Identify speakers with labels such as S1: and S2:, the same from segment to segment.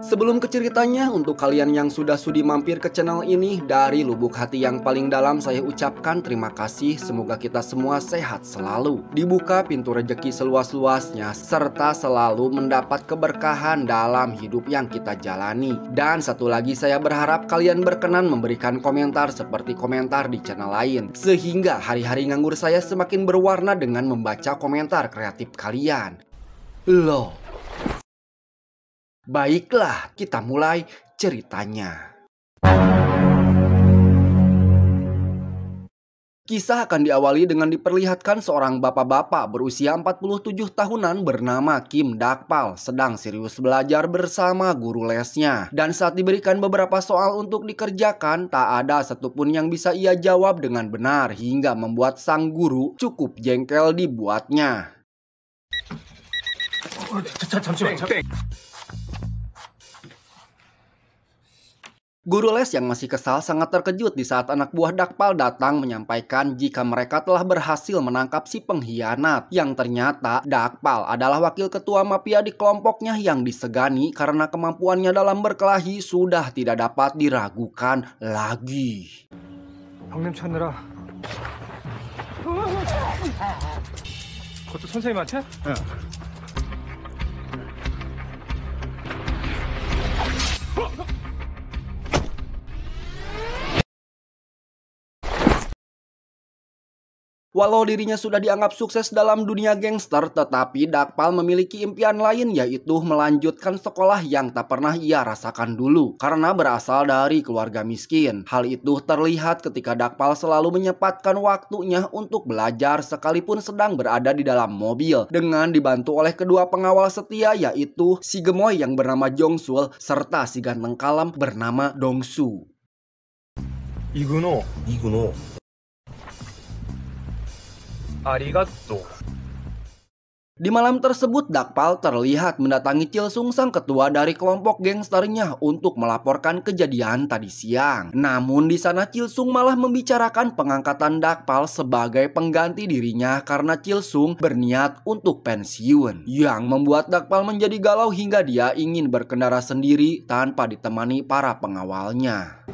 S1: Sebelum ke ceritanya, untuk kalian yang sudah sudi mampir ke channel ini, dari lubuk hati yang paling dalam saya ucapkan terima kasih. Semoga kita semua sehat selalu, dibuka pintu rezeki seluas-luasnya, serta selalu mendapat keberkahan dalam hidup yang kita jalani. Dan satu lagi, saya berharap kalian berkenan memberikan komentar seperti komentar di channel lain, sehingga hari-hari nganggur saya semakin berwarna dengan membaca komentar kreatif kalian. Loh, baiklah, kita mulai ceritanya. Kisah akan diawali dengan diperlihatkan seorang bapak-bapak berusia 47 tahunan bernama Kim Dakpal sedang serius belajar bersama guru lesnya. Dan saat diberikan beberapa soal untuk dikerjakan, tak ada satupun yang bisa ia jawab dengan benar, hingga membuat sang guru cukup jengkel dibuatnya. Guru les yang masih kesal sangat terkejut di saat anak buah Dakpal datang menyampaikan jika mereka telah berhasil menangkap si pengkhianat. Yang ternyata Dakpal adalah wakil ketua mafia di kelompoknya yang disegani karena kemampuannya dalam berkelahi sudah tidak dapat diragukan lagi.
S2: 형님 찾느라 그것도 선생님한테? 응.
S1: Walau dirinya sudah dianggap sukses dalam dunia gangster, tetapi Dakpal memiliki impian lain, yaitu melanjutkan sekolah yang tak pernah ia rasakan dulu karena berasal dari keluarga miskin. Hal itu terlihat ketika Dakpal selalu menyempatkan waktunya untuk belajar sekalipun sedang berada di dalam mobil dengan dibantu oleh kedua pengawal setia, yaitu si gemoy yang bernama Jongsul serta si ganteng kalem bernama Dongsu.
S2: 이근호 아리가또.
S1: Di malam tersebut, Dakpal terlihat mendatangi Chilsung, sang ketua dari kelompok gangsternya, untuk melaporkan kejadian tadi siang. Namun di sana Chilsung malah membicarakan pengangkatan Dakpal sebagai pengganti dirinya karena Chilsung berniat untuk pensiun, yang membuat Dakpal menjadi galau hingga dia ingin berkendara sendiri tanpa ditemani para pengawalnya.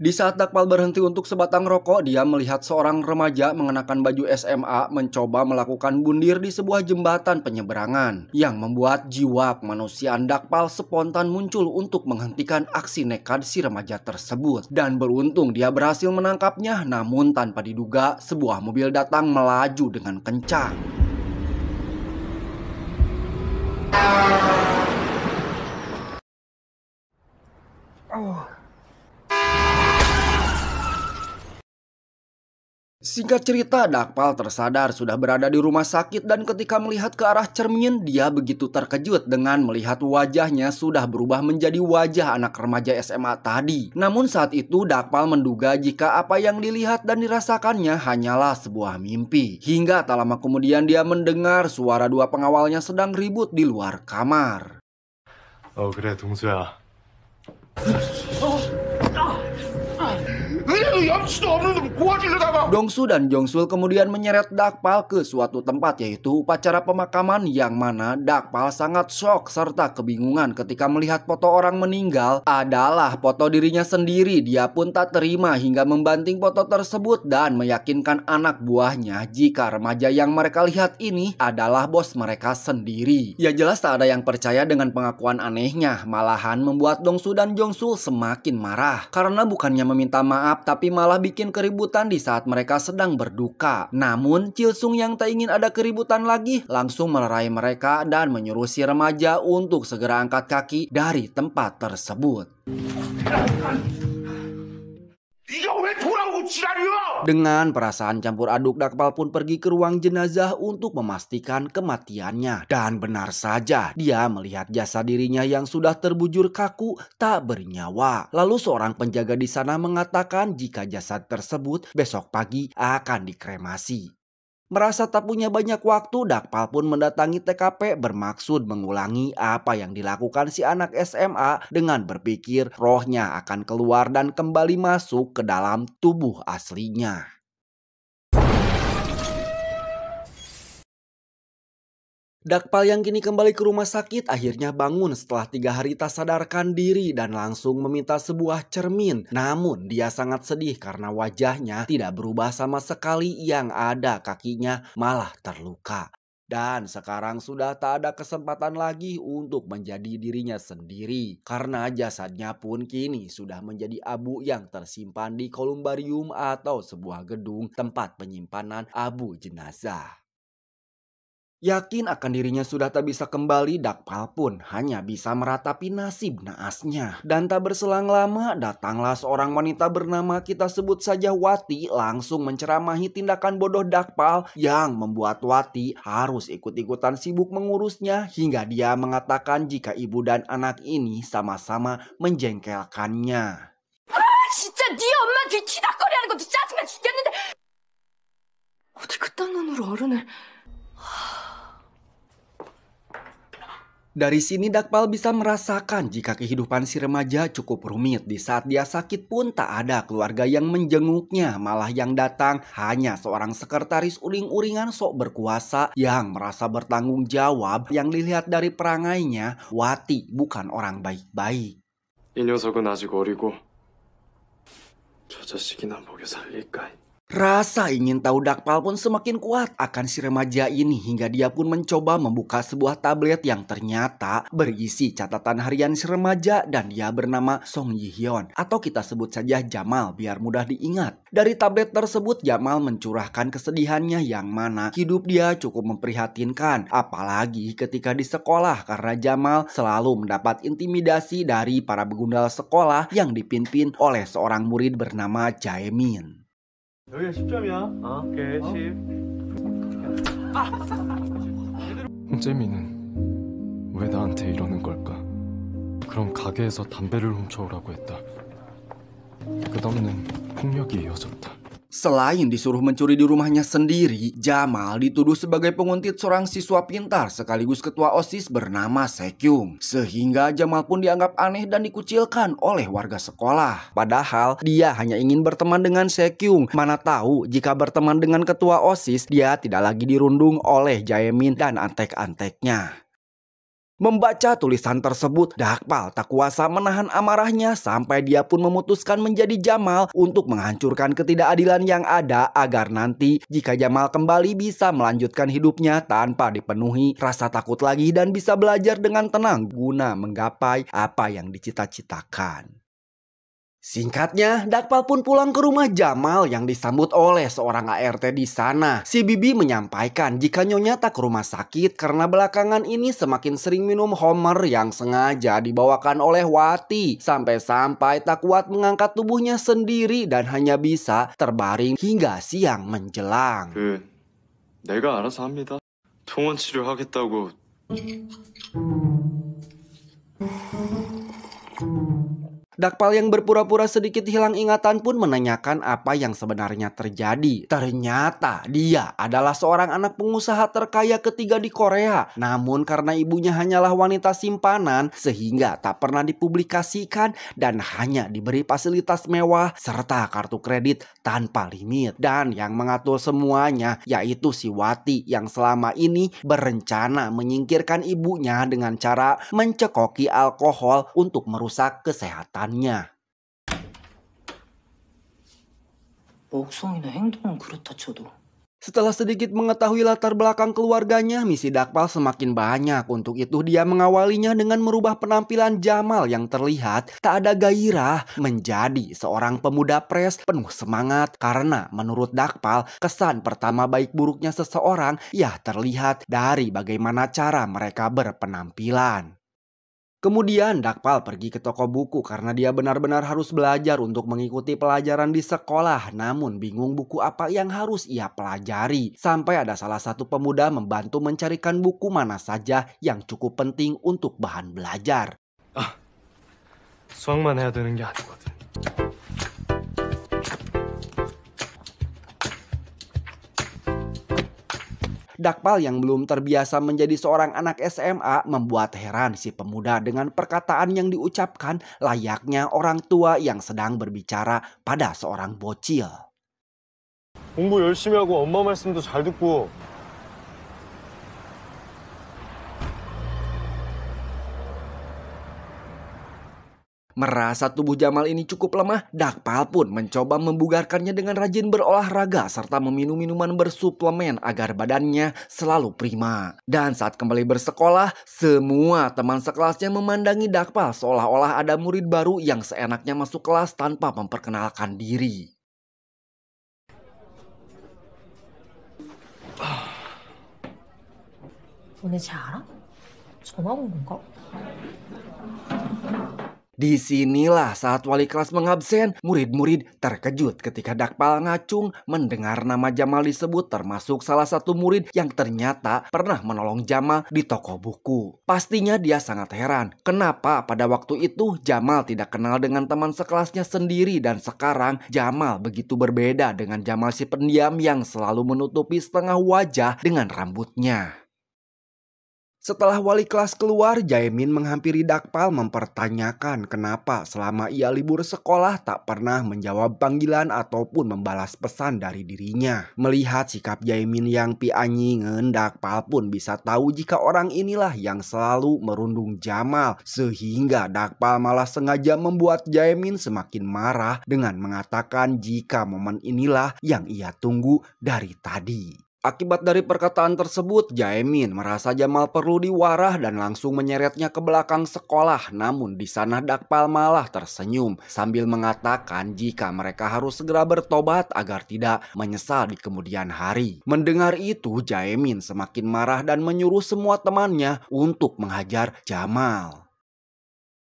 S1: Di saat Dakpal berhenti untuk sebatang rokok, dia melihat seorang remaja mengenakan baju SMA mencoba melakukan bundir di sebuah jembatan penyeberangan, yang membuat jiwa kemanusiaan Dakpal spontan muncul untuk menghentikan aksi nekat si remaja tersebut. Dan beruntung dia berhasil menangkapnya, namun tanpa diduga sebuah mobil datang melaju dengan kencang. Singkat cerita, Dakpal tersadar sudah berada di rumah sakit, dan ketika melihat ke arah cermin, dia begitu terkejut dengan melihat wajahnya sudah berubah menjadi wajah anak remaja SMA tadi. Namun saat itu Dakpal menduga jika apa yang dilihat dan dirasakannya hanyalah sebuah mimpi. Hingga tak lama kemudian dia mendengar suara dua pengawalnya sedang ribut di luar kamar.
S2: 그래 동수야.
S1: Dongsu dan Jongsul kemudian menyeret Dakpal ke suatu tempat, yaitu upacara pemakaman, yang mana Dakpal sangat shock serta kebingungan ketika melihat foto orang meninggal adalah foto dirinya sendiri. Dia pun tak terima hingga membanting foto tersebut dan meyakinkan anak buahnya jika remaja yang mereka lihat ini adalah bos mereka sendiri. Ya jelas tak ada yang percaya dengan pengakuan anehnya, malahan membuat Dongsu dan Jongsul semakin marah karena bukannya meminta maaf tapi malah bikin keributan di saat mereka sedang berduka. Namun Chilsung yang tak ingin ada keributan lagi langsung melerai mereka dan menyuruh si remaja untuk segera angkat kaki dari tempat tersebut. Dengan perasaan campur aduk, Dakpal pun pergi ke ruang jenazah untuk memastikan kematiannya. Dan benar saja, dia melihat jasad dirinya yang sudah terbujur kaku tak bernyawa. Lalu seorang penjaga di sana mengatakan jika jasad tersebut besok pagi akan dikremasi. Merasa tak punya banyak waktu, Dakpal pun mendatangi TKP bermaksud mengulangi apa yang dilakukan si anak SMA dengan berpikir rohnya akan keluar dan kembali masuk ke dalam tubuh aslinya. Dakpal yang kini kembali ke rumah sakit akhirnya bangun setelah 3 hari tak sadarkan diri dan langsung meminta sebuah cermin. Namun dia sangat sedih karena wajahnya tidak berubah sama sekali, yang ada kakinya malah terluka. Dan sekarang sudah tak ada kesempatan lagi untuk menjadi dirinya sendiri, karena jasadnya pun kini sudah menjadi abu yang tersimpan di kolumbarium atau sebuah gedung tempat penyimpanan abu jenazah. Yakin akan dirinya sudah tak bisa kembali, Dakpal pun hanya bisa meratapi nasib naasnya. Dan tak berselang lama, datanglah seorang wanita bernama, kita sebut saja Wati, langsung menceramahi tindakan bodoh Dakpal yang membuat Wati harus ikut-ikutan sibuk mengurusnya, hingga dia mengatakan jika ibu dan anak ini sama-sama menjengkelkannya.
S3: 진짜 네 엄마 뒤 치닥거리하는 것도 짜증나 죽겠는데 어디 그딴 눈으로 어른을.
S1: Dari sini Dakpal bisa merasakan jika kehidupan si remaja cukup rumit. Di saat dia sakit pun tak ada keluarga yang menjenguknya, malah yang datang hanya seorang sekretaris uring-uringan sok berkuasa yang merasa bertanggung jawab. Yang dilihat dari perangainya, Wati bukan orang baik-baik.
S2: 이 녀석은 아직 어리고 저 자식이나 먹여 살릴까?
S1: Rasa ingin tahu Dakpal pun semakin kuat akan si remaja ini, hingga dia pun mencoba membuka sebuah tablet yang ternyata berisi catatan harian si remaja, dan dia bernama Song Yi-hyun atau kita sebut saja Jamal biar mudah diingat. Dari tablet tersebut Jamal mencurahkan kesedihannya yang mana hidup dia cukup memprihatinkan, apalagi ketika di sekolah karena Jamal selalu mendapat intimidasi dari para begundal sekolah yang dipimpin oleh seorang murid bernama Jaemin.
S2: 여기가 10점이야. 오케이, 10. 홍재민은 왜 나한테 이러는 걸까? 그럼 가게에서 담배를 훔쳐오라고 했다. 끝없는 폭력이 이어졌다.
S1: Selain disuruh mencuri di rumahnya sendiri, Jamal dituduh sebagai penguntit seorang siswa pintar sekaligus ketua OSIS bernama Sekyung. Sehingga Jamal pun dianggap aneh dan dikucilkan oleh warga sekolah. Padahal dia hanya ingin berteman dengan Sekyung. Mana tahu jika berteman dengan ketua OSIS, dia tidak lagi dirundung oleh Jaemin dan antek-anteknya. Membaca tulisan tersebut, Dakpal tak kuasa menahan amarahnya sampai dia pun memutuskan menjadi Jamal untuk menghancurkan ketidakadilan yang ada, agar nanti jika Jamal kembali bisa melanjutkan hidupnya tanpa dipenuhi rasa takut lagi dan bisa belajar dengan tenang guna menggapai apa yang dicita-citakan. Singkatnya, Dakpal pun pulang ke rumah Jamal yang disambut oleh seorang ART di sana. Si Bibi menyampaikan jika Nyonya tak ke rumah sakit karena belakangan ini semakin sering minum Homer yang sengaja dibawakan oleh Wati. Sampai-sampai tak kuat mengangkat tubuhnya sendiri dan hanya bisa terbaring hingga siang menjelang.
S2: 내가 알아서 합니다. 통원 치료하겠다고.
S1: Dakpal yang berpura-pura sedikit hilang ingatan pun menanyakan apa yang sebenarnya terjadi. Ternyata dia adalah seorang anak pengusaha terkaya ketiga di Korea. Namun karena ibunya hanyalah wanita simpanan, sehingga tak pernah dipublikasikan dan hanya diberi fasilitas mewah serta kartu kredit tanpa limit. Dan yang mengatur semuanya yaitu si Wati yang selama ini berencana menyingkirkan ibunya dengan cara mencekoki alkohol untuk merusak kesehatan.
S3: 목성이나 행동은 그렇다 쳐도.
S1: Setelah sedikit mengetahui latar belakang keluarganya, misi Dakpal semakin banyak. Untuk itu dia mengawalinya dengan merubah penampilan Jamal yang terlihat tak ada gairah menjadi seorang pemuda pres penuh semangat. Karena menurut Dakpal, kesan pertama baik buruknya seseorang ya terlihat dari bagaimana cara mereka berpenampilan. Kemudian Dakpal pergi ke toko buku karena dia benar-benar harus belajar untuk mengikuti pelajaran di sekolah. Namun bingung buku apa yang harus ia pelajari. Sampai ada salah satu pemuda membantu mencarikan buku mana saja yang cukup penting untuk bahan belajar.
S2: 수학만 해야 되는 게 아니거든.
S1: Dakpal yang belum terbiasa menjadi seorang anak SMA membuat heran si pemuda dengan perkataan yang diucapkan layaknya orang tua yang sedang berbicara pada seorang bocil.
S2: 공부 열심히 하고 엄마 말씀도 잘 듣고
S1: Merasa tubuh Jamal ini cukup lemah, Dakpal pun mencoba membugarkannya dengan rajin berolahraga serta meminum minuman bersuplemen agar badannya selalu prima. Dan saat kembali bersekolah, semua teman sekelasnya memandangi Dakpal seolah-olah ada murid baru yang seenaknya masuk kelas tanpa memperkenalkan diri.
S3: 너네 쟤 알아? 전화 온 건가?
S1: Disinilah saat wali kelas mengabsen, murid-murid terkejut ketika Dakpal ngacung mendengar nama Jamal disebut, termasuk salah satu murid yang ternyata pernah menolong Jamal di toko buku. Pastinya dia sangat heran, kenapa pada waktu itu Jamal tidak kenal dengan teman sekelasnya sendiri dan sekarang Jamal begitu berbeda dengan Jamal si pendiam yang selalu menutupi setengah wajah dengan rambutnya. Setelah wali kelas keluar, Jaemin menghampiri Dakpal mempertanyakan kenapa selama ia libur sekolah tak pernah menjawab panggilan ataupun membalas pesan dari dirinya. Melihat sikap Jaemin yang pianyingen, Dakpal pun bisa tahu jika orang inilah yang selalu merundung Jamal. Sehingga Dakpal malah sengaja membuat Jaemin semakin marah dengan mengatakan jika momen inilah yang ia tunggu dari tadi. Akibat dari perkataan tersebut, Jaemin merasa Jamal perlu diwarah dan langsung menyeretnya ke belakang sekolah. Namun di sana Dakpal malah tersenyum sambil mengatakan jika mereka harus segera bertobat agar tidak menyesal di kemudian hari. Mendengar itu, Jaemin semakin marah dan menyuruh semua temannya untuk menghajar Jamal.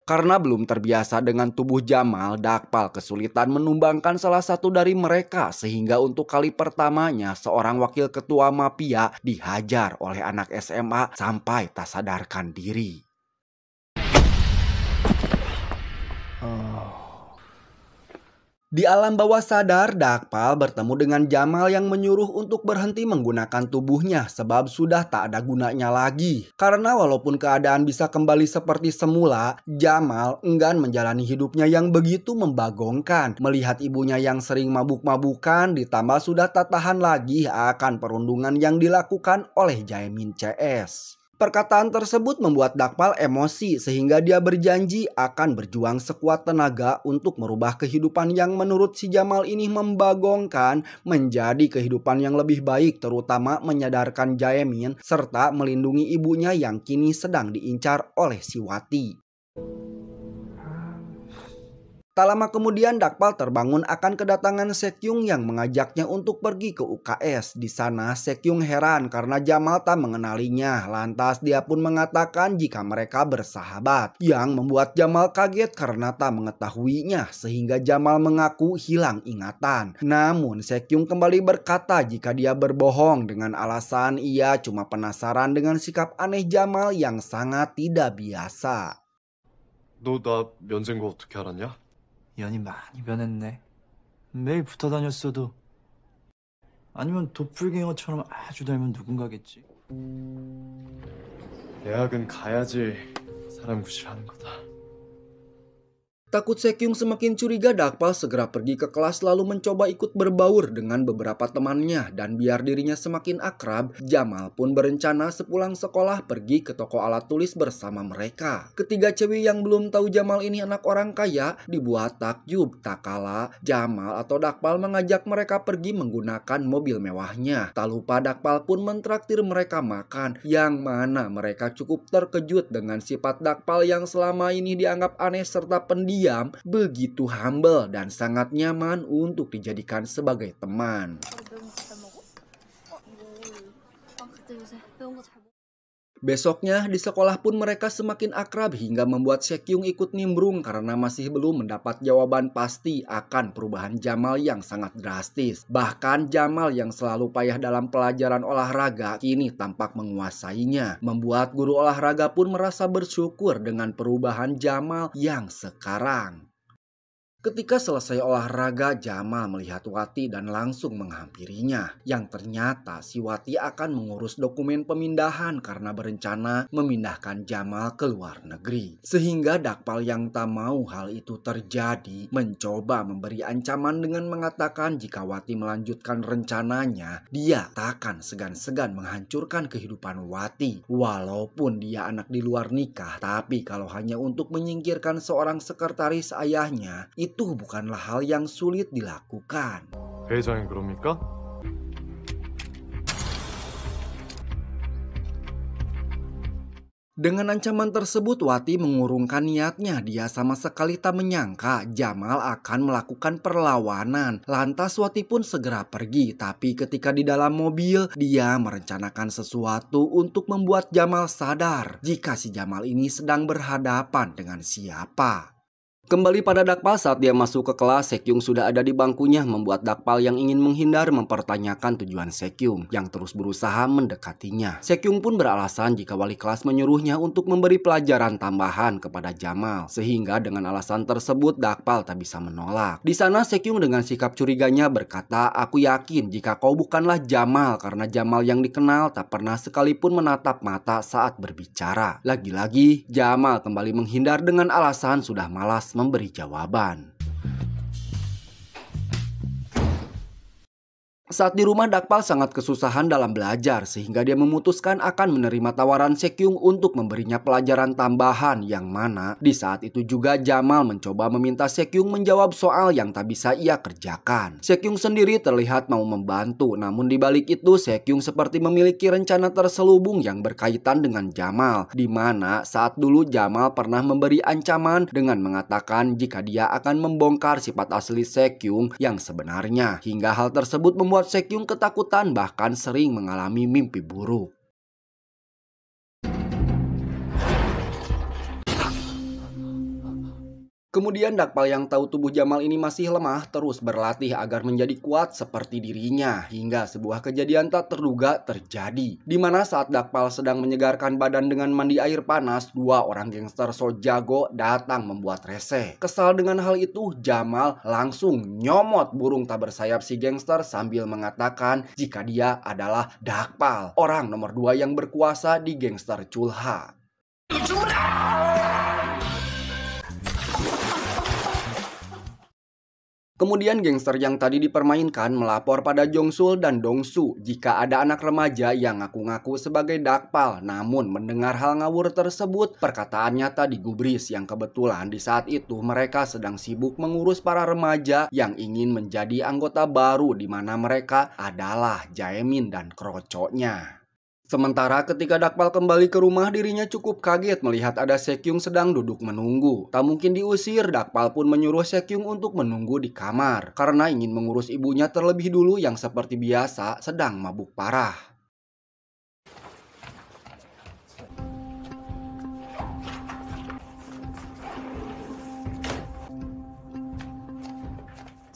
S1: Karena belum terbiasa dengan tubuh Jamal, Dakpal kesulitan menumbangkan salah satu dari mereka sehingga untuk kali pertamanya seorang wakil ketua mafia dihajar oleh anak SMA sampai tak sadarkan diri. Di alam bawah sadar, Dakpal bertemu dengan Jamal yang menyuruh untuk berhenti menggunakan tubuhnya sebab sudah tak ada gunanya lagi. Karena walaupun keadaan bisa kembali seperti semula, Jamal enggan menjalani hidupnya yang begitu membagongkan. Melihat ibunya yang sering mabuk-mabukan ditambah sudah tak tahan lagi akan perundungan yang dilakukan oleh Jaemin CS. Perkataan tersebut membuat Dakpal emosi sehingga dia berjanji akan berjuang sekuat tenaga untuk merubah kehidupan yang menurut si Jamal ini membagongkan menjadi kehidupan yang lebih baik, terutama menyadarkan Jaemin serta melindungi ibunya yang kini sedang diincar oleh si Wati. Tak lama kemudian Dakpal terbangun akan kedatangan Sekyung yang mengajaknya untuk pergi ke UKS. Di sana Sekyung heran karena Jamal tak mengenalinya. Lantas dia pun mengatakan jika mereka bersahabat. Yang membuat Jamal kaget karena tak mengetahuinya sehingga Jamal mengaku hilang ingatan. Namun Sekyung kembali berkata jika dia berbohong dengan alasan ia cuma penasaran dengan sikap aneh Jamal yang sangat tidak biasa.
S2: 너 나 면제인 거 어떻게 알았냐?
S4: 연이 많이 변했네. 매일 붙어 다녔어도 아니면 도플갱어처럼 아주 닮은 누군가겠지.
S2: 대학은 가야지 사람 구실하는 거다.
S1: Takut Sekyung semakin curiga, Dakpal segera pergi ke kelas lalu mencoba ikut berbaur dengan beberapa temannya. Dan biar dirinya semakin akrab, Jamal pun berencana sepulang sekolah pergi ke toko alat tulis bersama mereka. Ketiga cewek yang belum tahu Jamal ini anak orang kaya dibuat takjub tak kala Jamal atau Dakpal mengajak mereka pergi menggunakan mobil mewahnya. Tak lupa Dakpal pun mentraktir mereka makan, yang mana mereka cukup terkejut dengan sifat Dakpal yang selama ini dianggap aneh serta pendiam, begitu humble dan sangat nyaman untuk dijadikan sebagai teman. Besoknya di sekolah pun mereka semakin akrab hingga membuat Sekyung ikut nimbrung karena masih belum mendapat jawaban pasti akan perubahan Jamal yang sangat drastis. Bahkan Jamal yang selalu payah dalam pelajaran olahraga kini tampak menguasainya. Membuat guru olahraga pun merasa bersyukur dengan perubahan Jamal yang sekarang. Ketika selesai olahraga, Jamal melihat Wati dan langsung menghampirinya. Yang ternyata si Wati akan mengurus dokumen pemindahan karena berencana memindahkan Jamal ke luar negeri. Sehingga Dakpal yang tak mau hal itu terjadi mencoba memberi ancaman dengan mengatakan jika Wati melanjutkan rencananya, dia takkan segan-segan menghancurkan kehidupan Wati. Walaupun dia anak di luar nikah, tapi kalau hanya untuk menyingkirkan seorang sekretaris ayahnya, itu bukanlah hal yang sulit dilakukan.
S2: 회장이 그럽니까?
S1: Dengan ancaman tersebut, Wati mengurungkan niatnya. Dia sama sekali tak menyangka Jamal akan melakukan perlawanan. Lantas Wati pun segera pergi. Tapi ketika di dalam mobil, dia merencanakan sesuatu untuk membuat Jamal sadar jika si Jamal ini sedang berhadapan dengan siapa. Kembali pada Dakpal saat dia masuk ke kelas, Sekyung sudah ada di bangkunya, membuat Dakpal yang ingin menghindar mempertanyakan tujuan Sekyung yang terus berusaha mendekatinya. Sekyung pun beralasan jika wali kelas menyuruhnya untuk memberi pelajaran tambahan kepada Jamal, sehingga dengan alasan tersebut Dakpal tak bisa menolak. Di sana Sekyung dengan sikap curiganya berkata, "Aku yakin jika kau bukanlah Jamal karena Jamal yang dikenal tak pernah sekalipun menatap mata saat berbicara." Lagi-lagi Jamal kembali menghindar dengan alasan sudah malas memberi jawaban. Saat di rumah, Dakpal sangat kesusahan dalam belajar sehingga dia memutuskan akan menerima tawaran Sekyung untuk memberinya pelajaran tambahan, yang mana di saat itu juga Jamal mencoba meminta Sekyung menjawab soal yang tak bisa ia kerjakan. Sekyung sendiri terlihat mau membantu, namun di balik itu Sekyung seperti memiliki rencana terselubung yang berkaitan dengan Jamal, di mana saat dulu Jamal pernah memberi ancaman dengan mengatakan jika dia akan membongkar sifat asli Sekyung yang sebenarnya, hingga hal tersebut membuat Sekyung ketakutan bahkan sering mengalami mimpi buruk. Kemudian Dakpal yang tahu tubuh Jamal ini masih lemah terus berlatih agar menjadi kuat seperti dirinya, hingga sebuah kejadian tak terduga terjadi. Di mana saat Dakpal sedang menyegarkan badan dengan mandi air panas, dua orang gangster so jago datang membuat reseh. Kesal dengan hal itu, Jamal langsung nyomot burung tak bersayap si gangster sambil mengatakan jika dia adalah Dakpal, orang nomor 2 yang berkuasa di gangster Chulha. Kemudian gangster yang tadi dipermainkan melapor pada Jongsul dan Dongsu jika ada anak remaja yang ngaku-ngaku sebagai Dakpal. Namun mendengar hal ngawur tersebut, perkataannya tadi digubris yang kebetulan di saat itu mereka sedang sibuk mengurus para remaja yang ingin menjadi anggota baru, di mana mereka adalah Jaemin dan kroconya. Sementara ketika Dakpal kembali ke rumah, dirinya cukup kaget melihat ada Sekyung sedang duduk menunggu. Tak mungkin diusir, Dakpal pun menyuruh Sekyung untuk menunggu di kamar karena ingin mengurus ibunya terlebih dulu yang seperti biasa sedang mabuk parah.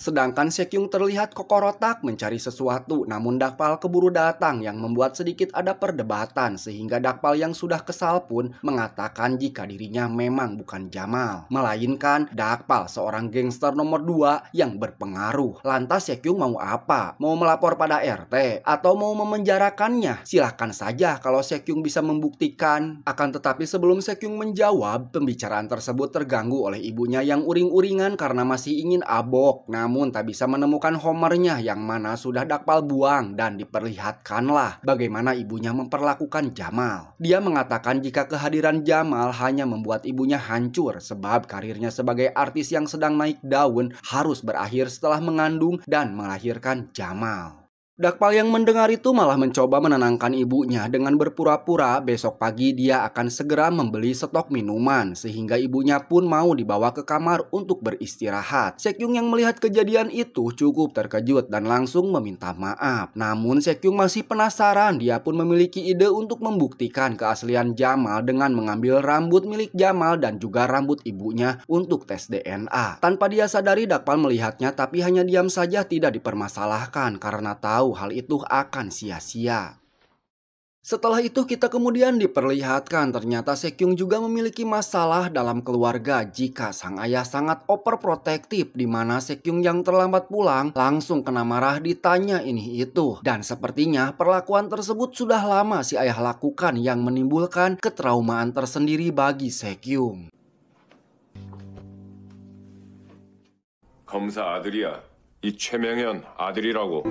S1: Sedangkan Sekyung terlihat kokorotak mencari sesuatu, namun Dakpal keburu datang yang membuat sedikit ada perdebatan, sehingga Dakpal yang sudah kesal pun mengatakan jika dirinya memang bukan Jamal, melainkan Dakpal seorang gangster nomor 2 yang berpengaruh. Lantas Sekyung mau apa? Mau melapor pada RT? Atau mau memenjarakannya? Silahkan saja kalau Sekyung bisa membuktikan. Akan tetapi sebelum Sekyung menjawab, pembicaraan tersebut terganggu oleh ibunya yang uring-uringan karena masih ingin abok. Namun tak bisa menemukan homernya yang mana sudah Dakpal buang, dan diperlihatkanlah bagaimana ibunya memperlakukan Jamal. Dia mengatakan jika kehadiran Jamal hanya membuat ibunya hancur sebab karirnya sebagai artis yang sedang naik daun harus berakhir setelah mengandung dan melahirkan Jamal. Dakpal yang mendengar itu malah mencoba menenangkan ibunya dengan berpura-pura besok pagi dia akan segera membeli stok minuman, sehingga ibunya pun mau dibawa ke kamar untuk beristirahat. Sekyung yang melihat kejadian itu cukup terkejut dan langsung meminta maaf. Namun Sekyung masih penasaran, dia pun memiliki ide untuk membuktikan keaslian Jamal dengan mengambil rambut milik Jamal dan juga rambut ibunya untuk tes DNA. Tanpa dia sadari, Dakpal melihatnya tapi hanya diam saja, tidak dipermasalahkan karena tahu hal itu akan sia-sia. Setelah itu kita kemudian diperlihatkan ternyata Sekyung juga memiliki masalah dalam keluarga jika sang ayah sangat overprotektif, di mana Sekyung yang terlambat pulang langsung kena marah ditanya ini itu. Dan sepertinya perlakuan tersebut sudah lama si ayah lakukan yang menimbulkan ketraumaan tersendiri bagi Sekyung.
S2: 검사 아들이야. 이 최명현 아들이라고.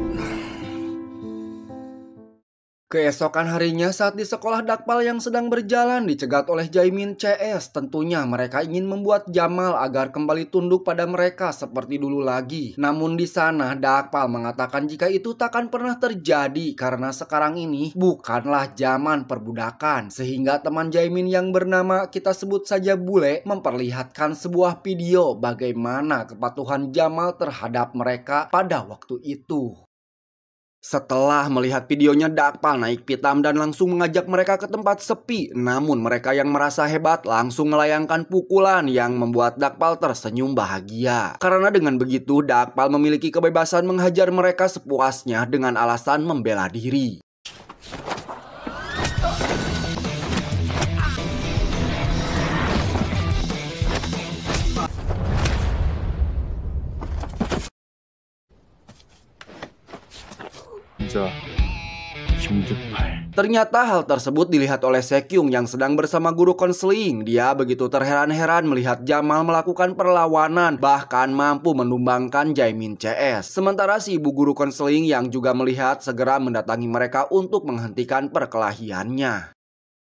S1: Keesokan harinya saat di sekolah Dakpal yang sedang berjalan dicegat oleh Jaemin CS. Tentunya mereka ingin membuat Jamal agar kembali tunduk pada mereka seperti dulu lagi. Namun di sana Dakpal mengatakan jika itu takkan pernah terjadi karena sekarang ini bukanlah zaman perbudakan. Sehingga teman Jaemin yang bernama kita sebut saja Bule memperlihatkan sebuah video bagaimana kepatuhan Jamal terhadap mereka pada waktu itu. Setelah melihat videonya, Dakpal naik pitam dan langsung mengajak mereka ke tempat sepi. Namun mereka yang merasa hebat langsung melayangkan pukulan yang membuat Dakpal tersenyum bahagia. Karena dengan begitu Dakpal memiliki kebebasan menghajar mereka sepuasnya dengan alasan membela diri. Ternyata hal tersebut dilihat oleh Sekyung yang sedang bersama guru konseling. Dia begitu terheran-heran melihat Jamal melakukan perlawanan, bahkan mampu menumbangkan Jaemin CS. Sementara si ibu guru konseling yang juga melihat segera mendatangi mereka untuk menghentikan perkelahiannya.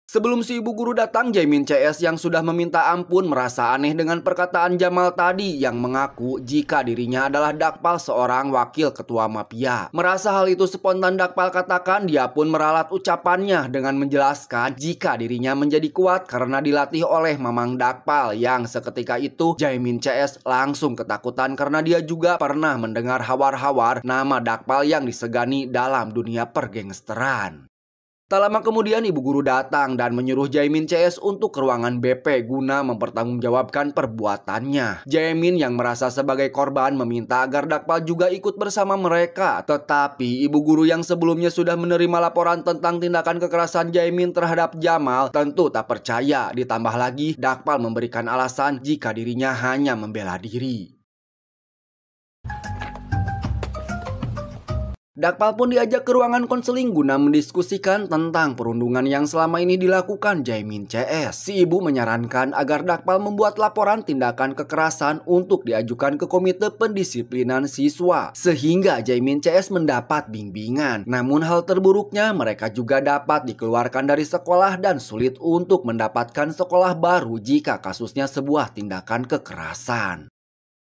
S1: Sebelum si ibu guru datang, Jaemin CS yang sudah meminta ampun merasa aneh dengan perkataan Jamal tadi yang mengaku jika dirinya adalah Dakpal, seorang wakil ketua mafia. Merasa hal itu spontan Dakpal katakan, dia pun meralat ucapannya dengan menjelaskan jika dirinya menjadi kuat karena dilatih oleh Mamang Dakpal, yang seketika itu Jaemin CS langsung ketakutan karena dia juga pernah mendengar hawar-hawar nama Dakpal yang disegani dalam dunia pergangsteran. Tak lama kemudian ibu guru datang dan menyuruh Jaemin CS untuk ke ruangan BP guna mempertanggungjawabkan perbuatannya. Jaemin yang merasa sebagai korban meminta agar Dakpal juga ikut bersama mereka. Tetapi ibu guru yang sebelumnya sudah menerima laporan tentang tindakan kekerasan Jaemin terhadap Jamal tentu tak percaya. Ditambah lagi Dakpal memberikan alasan jika dirinya hanya membela diri. Dakpal pun diajak ke ruangan konseling guna mendiskusikan tentang perundungan yang selama ini dilakukan Jaemin CS. Si ibu menyarankan agar Dakpal membuat laporan tindakan kekerasan untuk diajukan ke Komite Pendisiplinan Siswa, sehingga Jaemin CS mendapat bimbingan. Namun hal terburuknya mereka juga dapat dikeluarkan dari sekolah dan sulit untuk mendapatkan sekolah baru jika kasusnya sebuah tindakan kekerasan.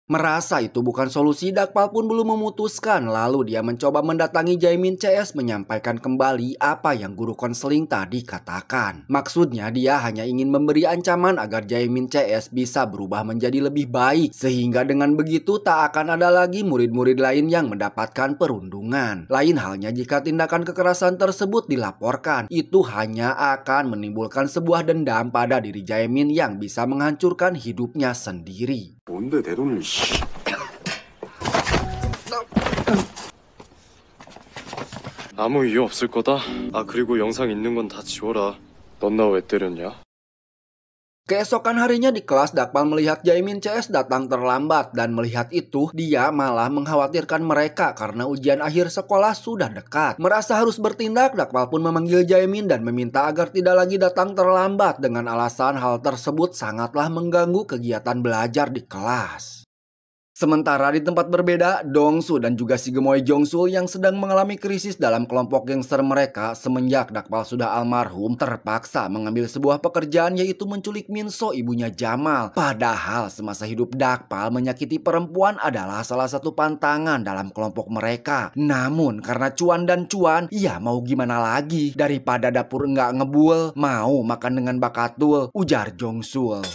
S1: Merasa itu bukan solusi, Dakpal pun belum memutuskan. Lalu dia mencoba mendatangi Jaemin CS menyampaikan kembali apa yang guru konseling tadi katakan. Maksudnya dia hanya ingin memberi ancaman agar Jaemin CS bisa berubah menjadi lebih baik, sehingga dengan begitu tak akan ada lagi murid-murid lain yang mendapatkan perundungan. Lain halnya jika tindakan kekerasan tersebut dilaporkan, itu hanya akan menimbulkan sebuah dendam pada diri Jaemin yang bisa menghancurkan hidupnya sendiri.
S2: 뭔데 내 돈을 씨. 아무 이유 없을 거다. 아 그리고 영상 있는 건 다 지워라. 넌 나 왜 때렸냐?
S1: Keesokan harinya di kelas, Dakpal melihat Jaemin CS datang terlambat dan melihat itu dia malah mengkhawatirkan mereka karena ujian akhir sekolah sudah dekat. Merasa harus bertindak, Dakpal pun memanggil Jaemin dan meminta agar tidak lagi datang terlambat dengan alasan hal tersebut sangatlah mengganggu kegiatan belajar di kelas. Sementara di tempat berbeda, Dongsu dan juga si gemoy Jongsul yang sedang mengalami krisis dalam kelompok gangster mereka semenjak Dakpal sudah almarhum terpaksa mengambil sebuah pekerjaan, yaitu menculik Minso, ibunya Jamal. Padahal semasa hidup Dakpal menyakiti perempuan adalah salah satu pantangan dalam kelompok mereka. Namun karena cuan dan cuan, ya mau gimana lagi, daripada dapur enggak ngebul, mau makan dengan bakatul, ujar Jongsul.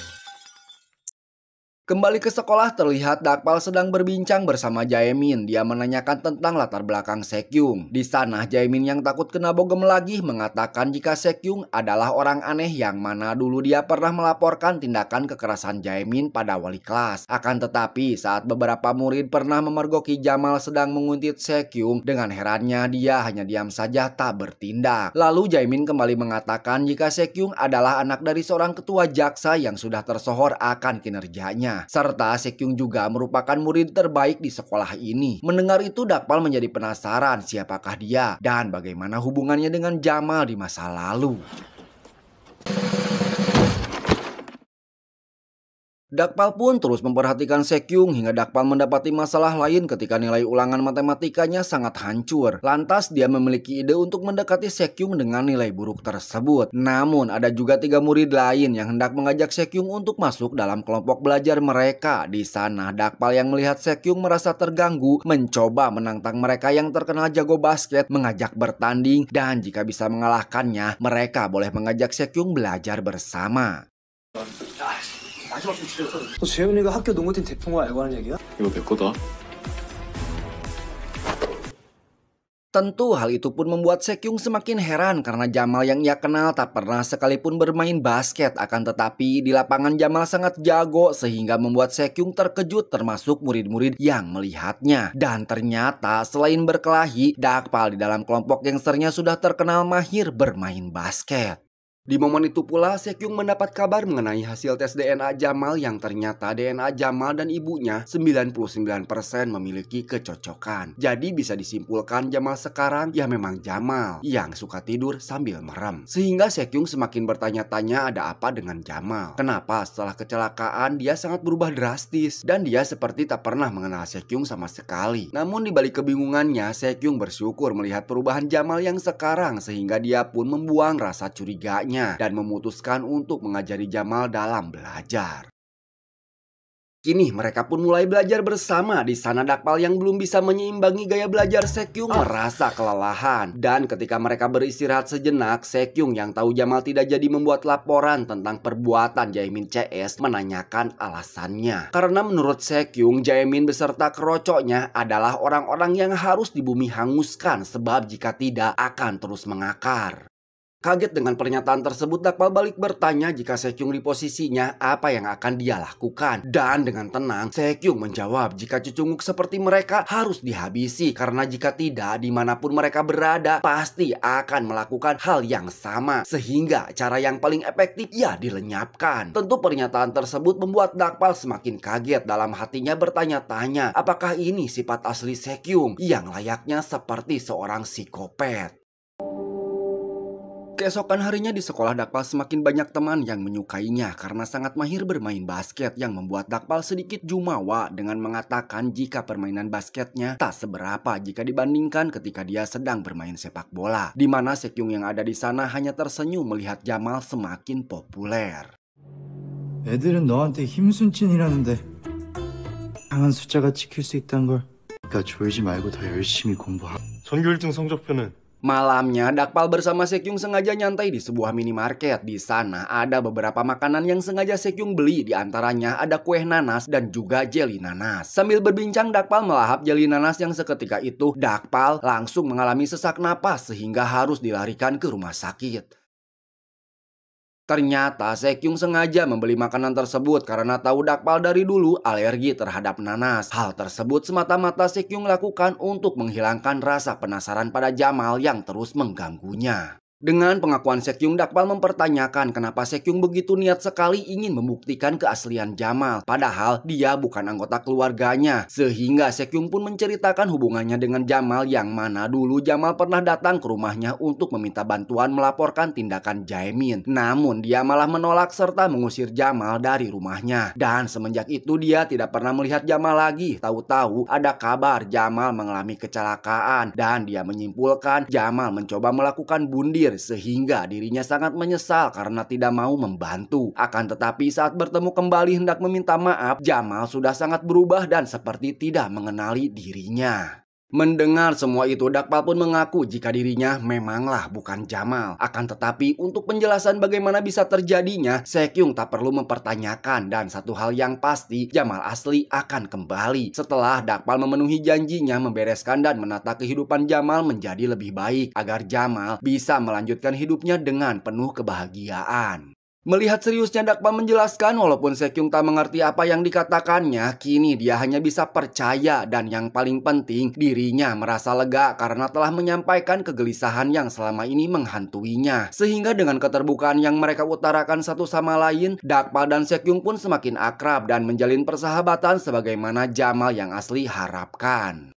S1: Kembali ke sekolah, terlihat Dakpal sedang berbincang bersama Jaemin. Dia menanyakan tentang latar belakang Sekyung. Di sana, Jaemin yang takut kena bogem lagi mengatakan jika Sekyung adalah orang aneh yang mana dulu dia pernah melaporkan tindakan kekerasan Jaemin pada wali kelas. Akan tetapi, saat beberapa murid pernah memergoki Jamal sedang menguntit Sekyung, dengan herannya dia hanya diam saja tak bertindak. Lalu Jaemin kembali mengatakan jika Sekyung adalah anak dari seorang ketua jaksa yang sudah tersohor akan kinerjanya. Serta Sekyung juga merupakan murid terbaik di sekolah ini. Mendengar itu, Dakpal menjadi penasaran siapakah dia dan bagaimana hubungannya dengan Jamal di masa lalu. Dakpal pun terus memperhatikan Sekyung hingga Dakpal mendapati masalah lain ketika nilai ulangan matematikanya sangat hancur. Lantas dia memiliki ide untuk mendekati Sekyung dengan nilai buruk tersebut. Namun ada juga 3 murid lain yang hendak mengajak Sekyung untuk masuk dalam kelompok belajar mereka. Di sana Dakpal yang melihat Sekyung merasa terganggu mencoba menantang mereka yang terkenal jago basket mengajak bertanding, dan jika bisa mengalahkannya mereka boleh mengajak Sekyung belajar bersama.
S5: 너 재훈이가 학교 농구팀 대표인 거 알고 하는 얘기야?
S2: 이거 내 거다.
S1: Tentu hal itu pun membuat Sekyung semakin heran karena Jamal yang ia kenal tak pernah sekalipun bermain basket. Akan tetapi di lapangan Jamal sangat jago sehingga membuat Sekyung terkejut termasuk murid-murid yang melihatnya. Dan ternyata selain berkelahi, Dakpal di dalam kelompok gangsternya sudah terkenal mahir bermain basket. Di momen itu pula, Sekyung mendapat kabar mengenai hasil tes DNA Jamal yang ternyata DNA Jamal dan ibunya 99% memiliki kecocokan. Jadi bisa disimpulkan Jamal sekarang ya memang Jamal yang suka tidur sambil merem. Sehingga Sekyung semakin bertanya-tanya ada apa dengan Jamal. Kenapa setelah kecelakaan dia sangat berubah drastis dan dia seperti tak pernah mengenal Sekyung sama sekali. Namun di balik kebingungannya, Sekyung bersyukur melihat perubahan Jamal yang sekarang sehingga dia pun membuang rasa curiganya dan memutuskan untuk mengajari Jamal dalam belajar. Kini mereka pun mulai belajar bersama. Di sana Dakpal yang belum bisa menyeimbangi gaya belajar Sekyung merasa kelelahan. Dan ketika mereka beristirahat sejenak, Sekyung yang tahu Jamal tidak jadi membuat laporan tentang perbuatan Jaemin CS menanyakan alasannya. Karena menurut Sekyung, Jaemin beserta kerocoknya adalah orang-orang yang harus di bumi hanguskan sebab jika tidak akan terus mengakar. Kaget dengan pernyataan tersebut, Dakpal balik bertanya jika Sekyung di posisinya apa yang akan dia lakukan. Dan dengan tenang, Sekyung menjawab jika cucunguk seperti mereka harus dihabisi. Karena jika tidak, dimanapun mereka berada, pasti akan melakukan hal yang sama. Sehingga cara yang paling efektif ya dilenyapkan. Tentu pernyataan tersebut membuat Dakpal semakin kaget. Dalam hatinya bertanya-tanya, apakah ini sifat asli Sekyung yang layaknya seperti seorang psikopat. Keesokan harinya di sekolah, Dakpal semakin banyak teman yang menyukainya karena sangat mahir bermain basket yang membuat Dakpal sedikit jumawa dengan mengatakan jika permainan basketnya tak seberapa jika dibandingkan ketika dia sedang bermain sepak bola. Di mana Sekyung yang ada di sana hanya tersenyum melihat Jamal semakin populer.
S4: 애들은 너한테 힘순진이라는데 강한 숫자가 지킬 수 있다는 걸. 그러니까 졸지 말고 더 열심히 공부하고.
S2: 전교 1등 성적표는
S1: Malamnya, Dakpal bersama Sekyung sengaja nyantai di sebuah minimarket. Di sana ada beberapa makanan yang sengaja Sekyung beli, di antaranya ada kue nanas dan juga jeli nanas. Sambil berbincang, Dakpal melahap jeli nanas yang seketika itu Dakpal langsung mengalami sesak napas sehingga harus dilarikan ke rumah sakit. Ternyata Sekyung sengaja membeli makanan tersebut karena tahu Dakpal dari dulu alergi terhadap nanas. Hal tersebut semata-mata Sekyung lakukan untuk menghilangkan rasa penasaran pada Jamal yang terus mengganggunya. Dengan pengakuan Sekyung, Dakpal mempertanyakan kenapa Sekyung begitu niat sekali ingin membuktikan keaslian Jamal. Padahal dia bukan anggota keluarganya. Sehingga Sekyung pun menceritakan hubungannya dengan Jamal yang mana dulu Jamal pernah datang ke rumahnya untuk meminta bantuan melaporkan tindakan Jaemin. Namun dia malah menolak serta mengusir Jamal dari rumahnya. Dan semenjak itu dia tidak pernah melihat Jamal lagi. Tahu-tahu ada kabar Jamal mengalami kecelakaan. Dan dia menyimpulkan Jamal mencoba melakukan bundir sehingga dirinya sangat menyesal karena tidak mau membantu. Akan tetapi saat bertemu kembali hendak meminta maaf, Jamal sudah sangat berubah dan seperti tidak mengenali dirinya. Mendengar semua itu, Dakpal pun mengaku jika dirinya memanglah bukan Jamal. Akan tetapi untuk penjelasan bagaimana bisa terjadinya, Sekyung tak perlu mempertanyakan, dan satu hal yang pasti, Jamal asli akan kembali setelah Dakpal memenuhi janjinya membereskan dan menata kehidupan Jamal menjadi lebih baik agar Jamal bisa melanjutkan hidupnya dengan penuh kebahagiaan. Melihat seriusnya Dakpal menjelaskan, walaupun Sekyung tak mengerti apa yang dikatakannya, kini dia hanya bisa percaya, dan yang paling penting dirinya merasa lega karena telah menyampaikan kegelisahan yang selama ini menghantuinya. Sehingga dengan keterbukaan yang mereka utarakan satu sama lain, Dakpal dan Sekyung pun semakin akrab dan menjalin persahabatan sebagaimana Jamal yang asli harapkan.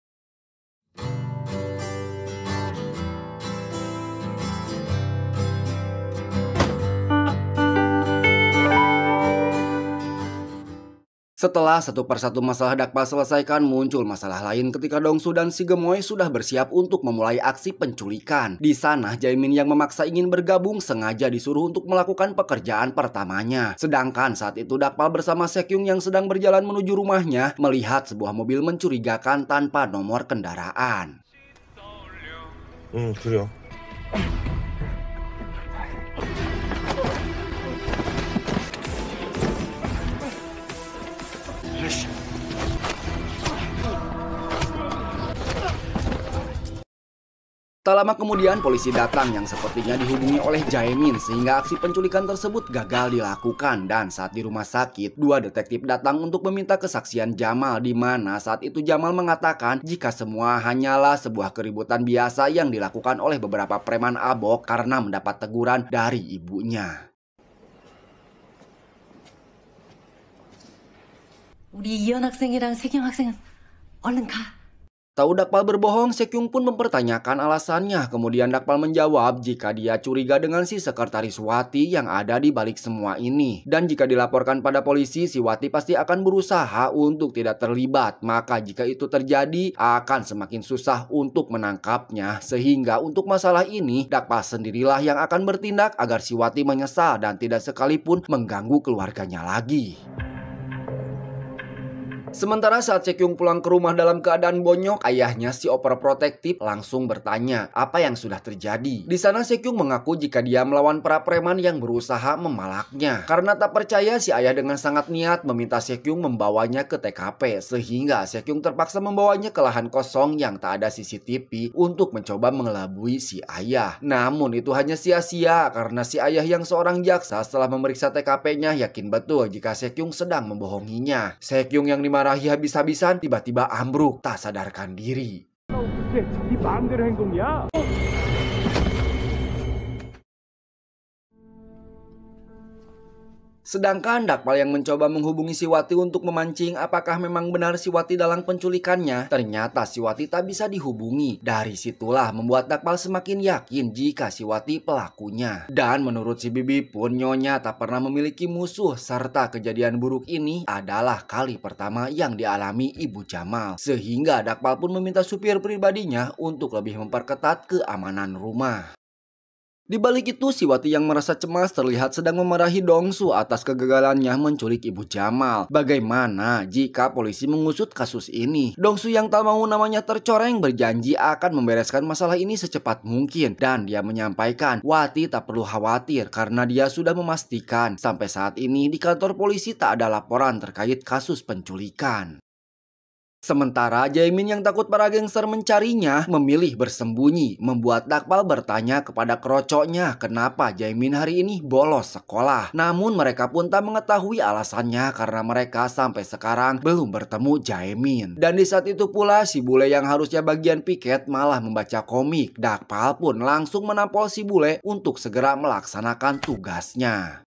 S1: Setelah satu persatu masalah Dakpal selesaikan, muncul masalah lain ketika Dongsu dan si Gemoy sudah bersiap untuk memulai aksi penculikan. Di sana, Jaemin yang memaksa ingin bergabung sengaja disuruh untuk melakukan pekerjaan pertamanya. Sedangkan saat itu Dakpal bersama Sekyung yang sedang berjalan menuju rumahnya melihat sebuah mobil mencurigakan tanpa nomor kendaraan.
S6: 그래요.
S1: Tak lama kemudian polisi datang yang sepertinya dihubungi oleh Jaemin sehingga aksi penculikan tersebut gagal dilakukan. Dan saat di rumah sakit, dua detektif datang untuk meminta kesaksian Jamal, di mana saat itu Jamal mengatakan jika semua hanyalah sebuah keributan biasa yang dilakukan oleh beberapa preman abok karena mendapat teguran dari ibunya.
S3: 우리 이현 학생이랑 세경 학생은 얼른 가.
S1: Tahu Dakpal berbohong, Sekyung pun mempertanyakan alasannya. Kemudian Dakpal menjawab jika dia curiga dengan si sekretaris Wati yang ada di balik semua ini. Dan jika dilaporkan pada polisi, si Wati pasti akan berusaha untuk tidak terlibat. Maka jika itu terjadi, akan semakin susah untuk menangkapnya. Sehingga untuk masalah ini, Dakpal sendirilah yang akan bertindak agar si Wati menyesal dan tidak sekalipun mengganggu keluarganya lagi. Sementara saat Sekyung pulang ke rumah dalam keadaan bonyok, ayahnya si overprotective langsung bertanya apa yang sudah terjadi. Di sana Sekyung mengaku jika dia melawan para preman yang berusaha memalaknya. Karena tak percaya, si ayah dengan sangat niat meminta Sekyung membawanya ke TKP, sehingga Sekyung terpaksa membawanya ke lahan kosong yang tak ada CCTV untuk mencoba mengelabui si ayah. Namun itu hanya sia-sia karena si ayah yang seorang jaksa setelah memeriksa TKP-nya yakin betul jika Sekyung sedang membohonginya. Sekyung yang marahi habis-habisan tiba-tiba ambruk tak sadarkan diri. Sedangkan Dakpal yang mencoba menghubungi si Wati untuk memancing apakah memang benar si Wati dalam penculikannya, ternyata si Wati tak bisa dihubungi. Dari situlah membuat Dakpal semakin yakin jika si Wati pelakunya. Dan menurut si Bibi pun, Nyonya tak pernah memiliki musuh, serta kejadian buruk ini adalah kali pertama yang dialami Ibu Jamal. Sehingga Dakpal pun meminta supir pribadinya untuk lebih memperketat keamanan rumah. Di balik itu, si Wati yang merasa cemas terlihat sedang memarahi Dongsu atas kegagalannya menculik Ibu Jamal. Bagaimana jika polisi mengusut kasus ini? Dongsu yang tak mau namanya tercoreng berjanji akan membereskan masalah ini secepat mungkin. Dan dia menyampaikan Wati tak perlu khawatir karena dia sudah memastikan sampai saat ini di kantor polisi tak ada laporan terkait kasus penculikan. Sementara Jaemin yang takut para gangster mencarinya memilih bersembunyi, membuat Dakpal bertanya kepada kerocoknya kenapa Jaemin hari ini bolos sekolah. Namun mereka pun tak mengetahui alasannya karena mereka sampai sekarang belum bertemu Jaemin. Dan di saat itu pula si bule yang harusnya bagian piket malah membaca komik. Dakpal pun langsung menampol si bule untuk segera melaksanakan tugasnya.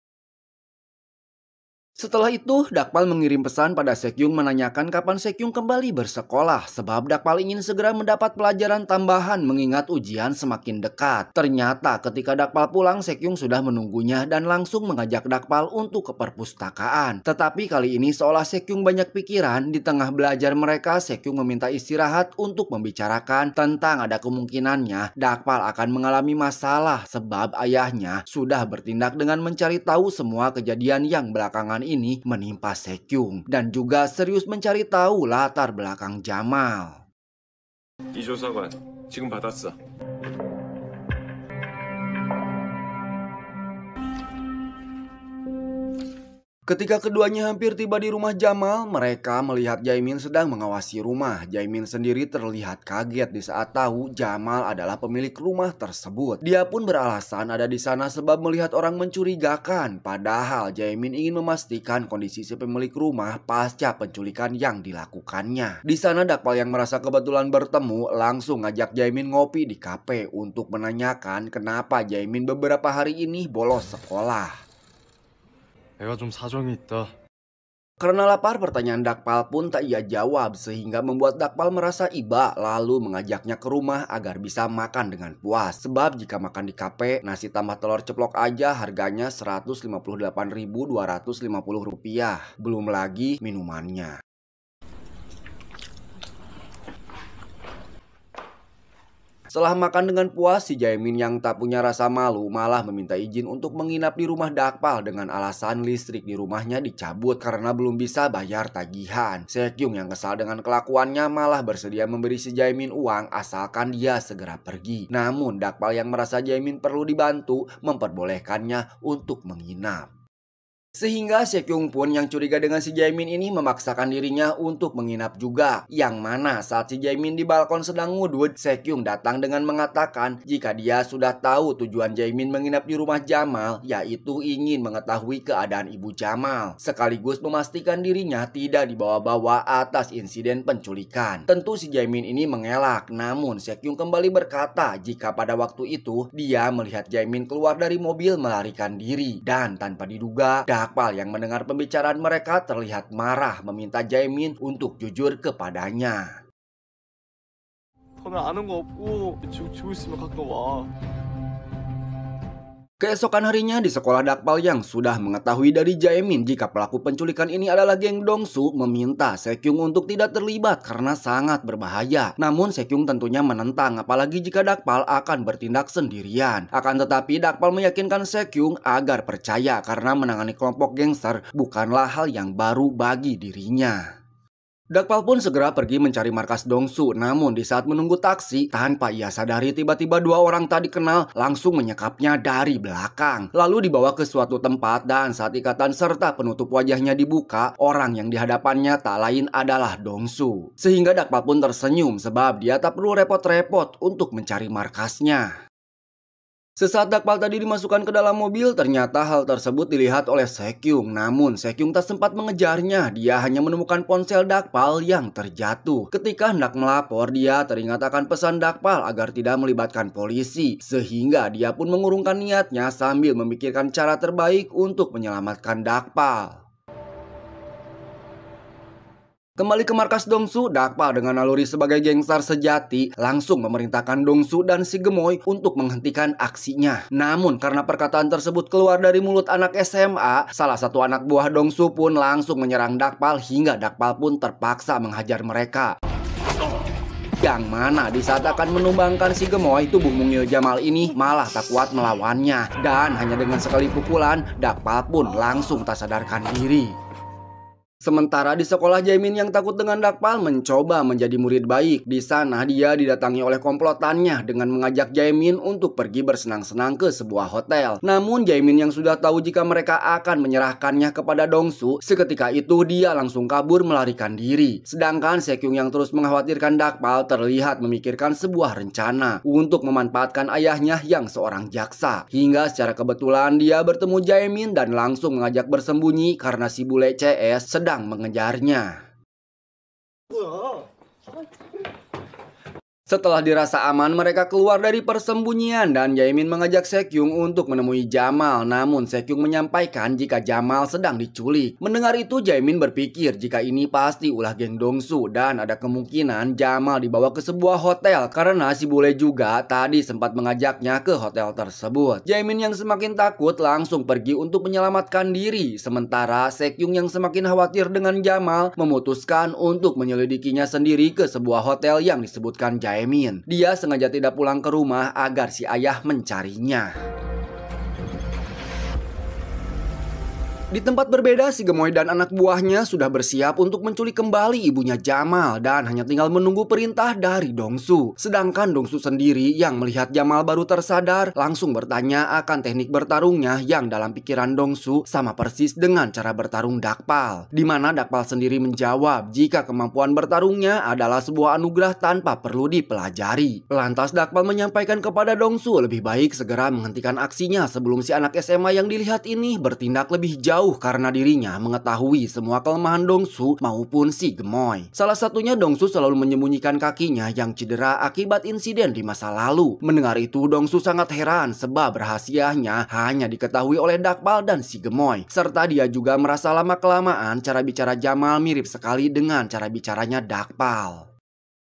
S1: Setelah itu, Dakpal mengirim pesan pada Sekyung menanyakan kapan Sekyung kembali bersekolah, sebab Dakpal ingin segera mendapat pelajaran tambahan mengingat ujian semakin dekat. Ternyata ketika Dakpal pulang, Sekyung sudah menunggunya dan langsung mengajak Dakpal untuk ke perpustakaan. Tetapi kali ini seolah Sekyung banyak pikiran, di tengah belajar mereka Sekyung meminta istirahat untuk membicarakan tentang ada kemungkinannya Dakpal akan mengalami masalah sebab ayahnya sudah bertindak dengan mencari tahu semua kejadian yang belakangan ini menimpa Sekyung dan juga serius mencari tahu latar belakang Jamal.
S2: 이 조사관 지금 받았어.
S1: Ketika keduanya hampir tiba di rumah Jamal, mereka melihat Jaemin sedang mengawasi rumah. Jaemin sendiri terlihat kaget di saat tahu Jamal adalah pemilik rumah tersebut. Dia pun beralasan ada di sana sebab melihat orang mencurigakan. Padahal Jaemin ingin memastikan kondisi si pemilik rumah pasca penculikan yang dilakukannya. Di sana Dakpal yang merasa kebetulan bertemu langsung ngajak Jaemin ngopi di kafe untuk menanyakan kenapa Jaemin beberapa hari ini bolos sekolah.
S2: 내가 좀 사정이 있다.
S1: Karena lapar, pertanyaan Dakpal pun tak ia jawab sehingga membuat Dakpal merasa iba lalu mengajaknya ke rumah agar bisa makan dengan puas. Sebab jika makan di kafe, nasi tambah telur ceplok aja harganya Rp158.250. Belum lagi minumannya. Setelah makan dengan puas, si Jaemin yang tak punya rasa malu malah meminta izin untuk menginap di rumah Dakpal dengan alasan listrik di rumahnya dicabut karena belum bisa bayar tagihan. Sekyung yang kesal dengan kelakuannya malah bersedia memberi si Jaemin uang asalkan dia segera pergi. Namun Dakpal yang merasa Jaemin perlu dibantu memperbolehkannya untuk menginap. Sehingga Sekyung pun yang curiga dengan si Jaemin ini memaksakan dirinya untuk menginap juga. Yang mana saat si Jaemin di balkon sedang ngudut, Sekyung datang dengan mengatakan jika dia sudah tahu tujuan Jaemin menginap di rumah Jamal, yaitu ingin mengetahui keadaan ibu Jamal. Sekaligus memastikan dirinya tidak dibawa-bawa atas insiden penculikan. Tentu si Jaemin ini mengelak, namun Sekyung kembali berkata jika pada waktu itu dia melihat Jaemin keluar dari mobil melarikan diri. Dan tanpa diduga, Dakpal yang mendengar pembicaraan mereka terlihat marah meminta Jaemin untuk jujur kepadanya.
S2: 더는 아는 거 없고 지고 있으면 가끔 와.
S1: Keesokan harinya di sekolah, Dakpal yang sudah mengetahui dari Jaemin jika pelaku penculikan ini adalah geng Dongsu meminta Sekyung untuk tidak terlibat karena sangat berbahaya. Namun Sekyung tentunya menentang apalagi jika Dakpal akan bertindak sendirian. Akan tetapi Dakpal meyakinkan Sekyung agar percaya karena menangani kelompok gangster bukanlah hal yang baru bagi dirinya. Dakpal pun segera pergi mencari markas Dongsu, namun di saat menunggu taksi, tanpa ia sadari tiba-tiba dua orang tak dikenal langsung menyekapnya dari belakang. Lalu dibawa ke suatu tempat dan saat ikatan serta penutup wajahnya dibuka, orang yang di hadapannya tak lain adalah Dongsu. Sehingga Dakpal pun tersenyum sebab dia tak perlu repot-repot untuk mencari markasnya. Sesaat Dakpal tadi dimasukkan ke dalam mobil, ternyata hal tersebut dilihat oleh Sekyung. Namun Sekyung tak sempat mengejarnya, dia hanya menemukan ponsel Dakpal yang terjatuh. Ketika hendak melapor, dia teringat akan pesan Dakpal agar tidak melibatkan polisi. Sehingga dia pun mengurungkan niatnya sambil memikirkan cara terbaik untuk menyelamatkan Dakpal. Kembali ke markas Dongsu, Dakpal dengan naluri sebagai gangster sejati langsung memerintahkan Dongsu dan si Gemoy untuk menghentikan aksinya. Namun karena perkataan tersebut keluar dari mulut anak SMA, salah satu anak buah Dongsu pun langsung menyerang Dakpal hingga Dakpal pun terpaksa menghajar mereka. Yang mana di saat akan menumbangkan si Gemoy, tubuh mungil Jamal ini malah tak kuat melawannya. Dan hanya dengan sekali pukulan, Dakpal pun langsung tak sadarkan diri. Sementara di sekolah, Jaemin yang takut dengan Dakpal mencoba menjadi murid baik. Di sana dia didatangi oleh komplotannya dengan mengajak Jaemin untuk pergi bersenang-senang ke sebuah hotel. Namun Jaemin yang sudah tahu jika mereka akan menyerahkannya kepada Dongsu, seketika itu dia langsung kabur melarikan diri. Sedangkan Sekyung yang terus mengkhawatirkan Dakpal terlihat memikirkan sebuah rencana untuk memanfaatkan ayahnya yang seorang jaksa. Hingga secara kebetulan dia bertemu Jaemin dan langsung mengajak bersembunyi karena si bule CS sedang mengejarnya. Setelah dirasa aman, mereka keluar dari persembunyian dan Jaemin mengajak Sekyung untuk menemui Jamal. Namun Sekyung menyampaikan jika Jamal sedang diculik. Mendengar itu, Jaemin berpikir jika ini pasti ulah geng Dongsu dan ada kemungkinan Jamal dibawa ke sebuah hotel karena si bule juga tadi sempat mengajaknya ke hotel tersebut. Jaemin yang semakin takut langsung pergi untuk menyelamatkan diri. Sementara Sekyung yang semakin khawatir dengan Jamal memutuskan untuk menyelidikinya sendiri ke sebuah hotel yang disebutkan Jaemin. Dia sengaja tidak pulang ke rumah agar si ayah mencarinya. Di tempat berbeda, si Gemoy dan anak buahnya sudah bersiap untuk menculik kembali ibunya Jamal dan hanya tinggal menunggu perintah dari Dongsu. Sedangkan Dongsu sendiri yang melihat Jamal baru tersadar langsung bertanya akan teknik bertarungnya yang dalam pikiran Dongsu sama persis dengan cara bertarung Dakpal. Di mana Dakpal sendiri menjawab jika kemampuan bertarungnya adalah sebuah anugerah tanpa perlu dipelajari. Lantas Dakpal menyampaikan kepada Dongsu lebih baik segera menghentikan aksinya sebelum si anak SMA yang dilihat ini bertindak lebih jauh karena dirinya mengetahui semua kelemahan Dongsu maupun si Gemoy. Salah satunya Dongsu selalu menyembunyikan kakinya yang cedera akibat insiden di masa lalu. Mendengar itu Dongsu sangat heran sebab rahasianya hanya diketahui oleh Dakpal dan si Gemoy. Serta dia juga merasa lama-kelamaan cara bicara Jamal mirip sekali dengan cara bicaranya Dakpal.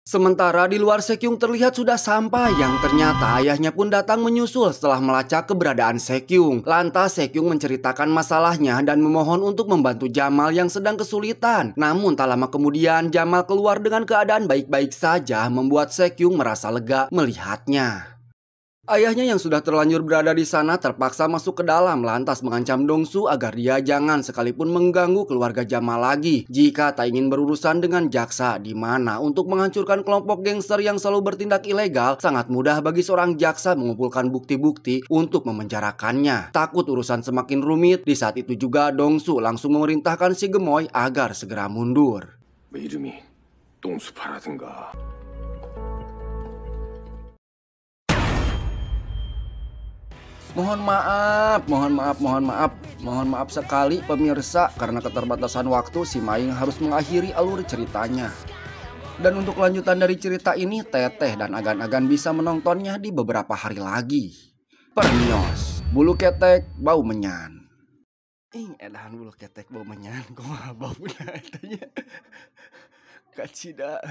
S1: Sementara di luar Sekyung terlihat sudah sampai yang ternyata ayahnya pun datang menyusul setelah melacak keberadaan Sekyung. Lantas Sekyung menceritakan masalahnya dan memohon untuk membantu Jamal yang sedang kesulitan. Namun tak lama kemudian Jamal keluar dengan keadaan baik-baik saja membuat Sekyung merasa lega melihatnya. Ayahnya yang sudah terlanjur berada di sana terpaksa masuk ke dalam lantas mengancam Dongsu agar dia jangan sekalipun mengganggu keluarga Jamal lagi jika tak ingin berurusan dengan jaksa, di mana untuk menghancurkan kelompok gangster yang selalu bertindak ilegal sangat mudah bagi seorang jaksa mengumpulkan bukti-bukti untuk memenjarakannya. Takut urusan semakin rumit, di saat itu juga Dongsu langsung memerintahkan si Gemoy agar segera mundur.
S2: 이름이 똥수파라든가.
S1: Mohon maaf sekali pemirsa, karena keterbatasan waktu si Maing harus mengakhiri alur ceritanya. Dan untuk lanjutan dari cerita ini, Teteh dan Agan-Agan bisa menontonnya di beberapa hari lagi. Permios, bulu ketek bau menyan. Edahan bulu ketek bau menyan, kumaha bau na etanya. Kacida.